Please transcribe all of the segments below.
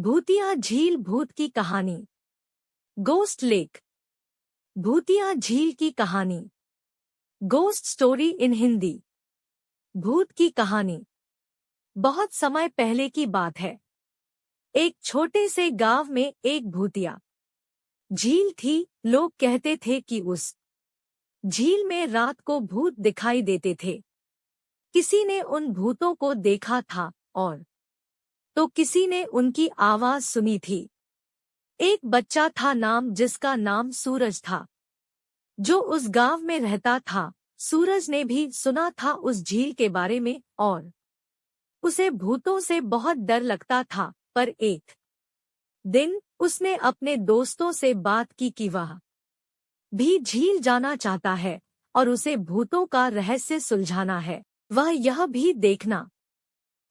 भूतिया झील भूत की कहानी। Ghost lake. भूतिया झील की कहानी। Ghost story in Hindi. भूत की कहानी। बहुत समय पहले की बात है। एक छोटे से गांव में एक भूतिया झील थी। लोग कहते थे कि उस झील में रात को भूत दिखाई देते थे। किसी ने उन भूतों को देखा था और तो किसी ने उनकी आवाज सुनी थी। एक बच्चा था जिसका नाम सूरज था, जो उस गांव में रहता था। सूरज ने भी सुना था उस झील के बारे में और उसे भूतों से बहुत डर लगता था। पर एक दिन उसने अपने दोस्तों से बात की कि वह भी झील जाना चाहता है और उसे भूतों का रहस्य सुलझाना है। वह यह भी देखना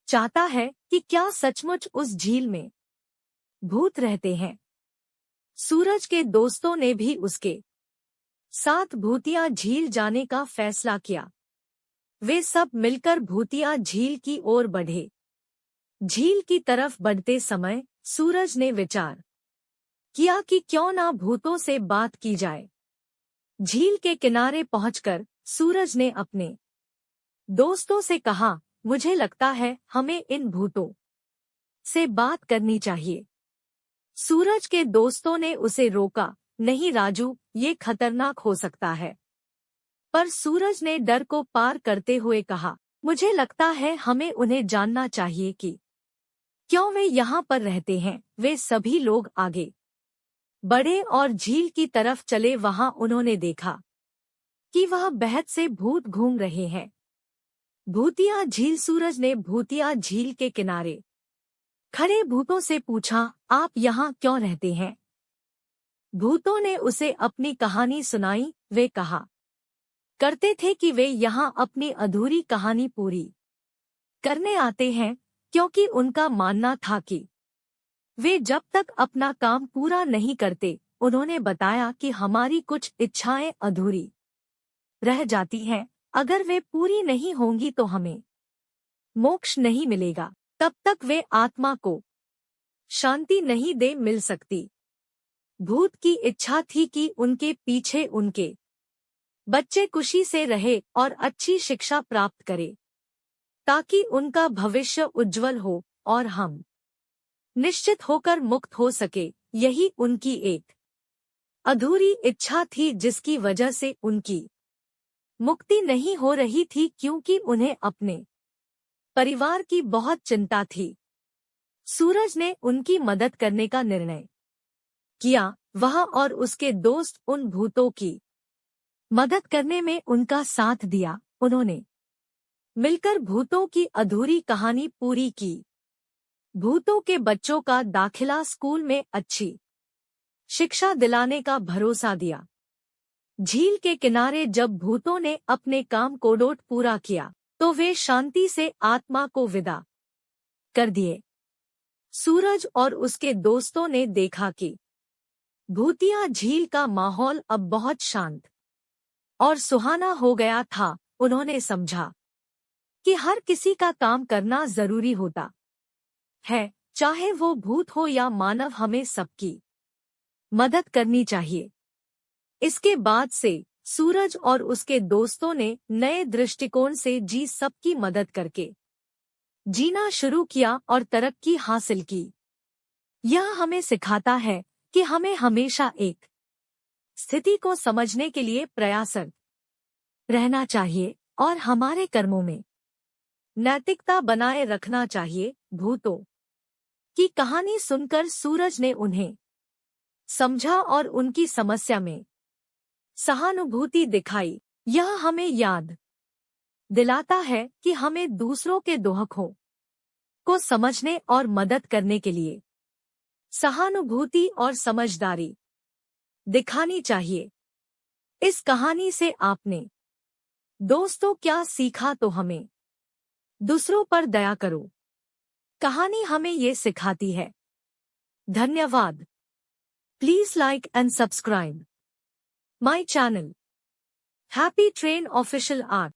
चाहता है कि क्या सचमुच उस झील में भूत रहते हैं। सूरज के दोस्तों ने भी उसके साथ भूतिया झील जाने का फैसला किया। वे सब मिलकर भूतिया झील की ओर बढ़े। झील की तरफ बढ़ते समय सूरज ने विचार किया कि क्यों ना भूतों से बात की जाए। झील के किनारे पहुंचकर सूरज ने अपने दोस्तों से कहा, मुझे लगता है हमें इन भूतों से बात करनी चाहिए। सूरज के दोस्तों ने उसे रोका, नहीं राजू, ये खतरनाक हो सकता है। पर सूरज ने डर को पार करते हुए कहा, मुझे लगता है हमें उन्हें जानना चाहिए कि क्यों वे यहाँ पर रहते हैं। वे सभी लोग आगे बढ़े और झील की तरफ चले। वहां उन्होंने देखा कि वह बहुत से भूत घूम रहे हैं। भूतिया झील। सूरज ने भूतिया झील के किनारे खड़े भूतों से पूछा, आप यहाँ क्यों रहते हैं? भूतों ने उसे अपनी कहानी सुनाई। वे कहा करते थे कि वे यहाँ अपनी अधूरी कहानी पूरी करने आते हैं, क्योंकि उनका मानना था कि वे जब तक अपना काम पूरा नहीं करते। उन्होंने बताया कि हमारी कुछ इच्छाएं अधूरी रह जाती हैं। अगर वे पूरी नहीं होंगी तो हमें मोक्ष नहीं मिलेगा। तब तक वे आत्मा को शांति नहीं दे मिल सकती। भूत की इच्छा थी कि उनके पीछे उनके बच्चे खुशी से रहे और अच्छी शिक्षा प्राप्त करे, ताकि उनका भविष्य उज्जवल हो और हम निश्चित होकर मुक्त हो सके। यही उनकी एक अधूरी इच्छा थी, जिसकी वजह से उनकी मुक्ति नहीं हो रही थी, क्योंकि उन्हें अपने परिवार की बहुत चिंता थी। सूरज ने उनकी मदद करने का निर्णय किया। वह और उसके दोस्त उन भूतों की मदद करने में उनका साथ दिया। उन्होंने मिलकर भूतों की अधूरी कहानी पूरी की। भूतों के बच्चों का दाखिला स्कूल में अच्छी शिक्षा दिलाने का भरोसा दिया। झील के किनारे जब भूतों ने अपने काम को पूरा किया तो वे शांति से आत्मा को विदा कर दिए। सूरज और उसके दोस्तों ने देखा कि भूतिया झील का माहौल अब बहुत शांत और सुहाना हो गया था। उन्होंने समझा कि हर किसी का काम करना जरूरी होता है, चाहे वो भूत हो या मानव। हमें सबकी मदद करनी चाहिए। इसके बाद से सूरज और उसके दोस्तों ने नए दृष्टिकोण से सबकी मदद करके जीना शुरू किया और तरक्की हासिल की। यह हमें सिखाता है कि हमें हमेशा एक स्थिति को समझने के लिए प्रयासरत रहना चाहिए और हमारे कर्मों में नैतिकता बनाए रखना चाहिए। भूतों की कहानी सुनकर सूरज ने उन्हें समझा और उनकी समस्या में सहानुभूति दिखाई। यह हमें याद दिलाता है कि हमें दूसरों के दुखों को समझने और मदद करने के लिए सहानुभूति और समझदारी दिखानी चाहिए। इस कहानी से आपने दोस्तों क्या सीखा? तो हमें दूसरों पर दया करो। कहानी हमें ये सिखाती है। धन्यवाद। Please like and subscribe my channel happy train official art.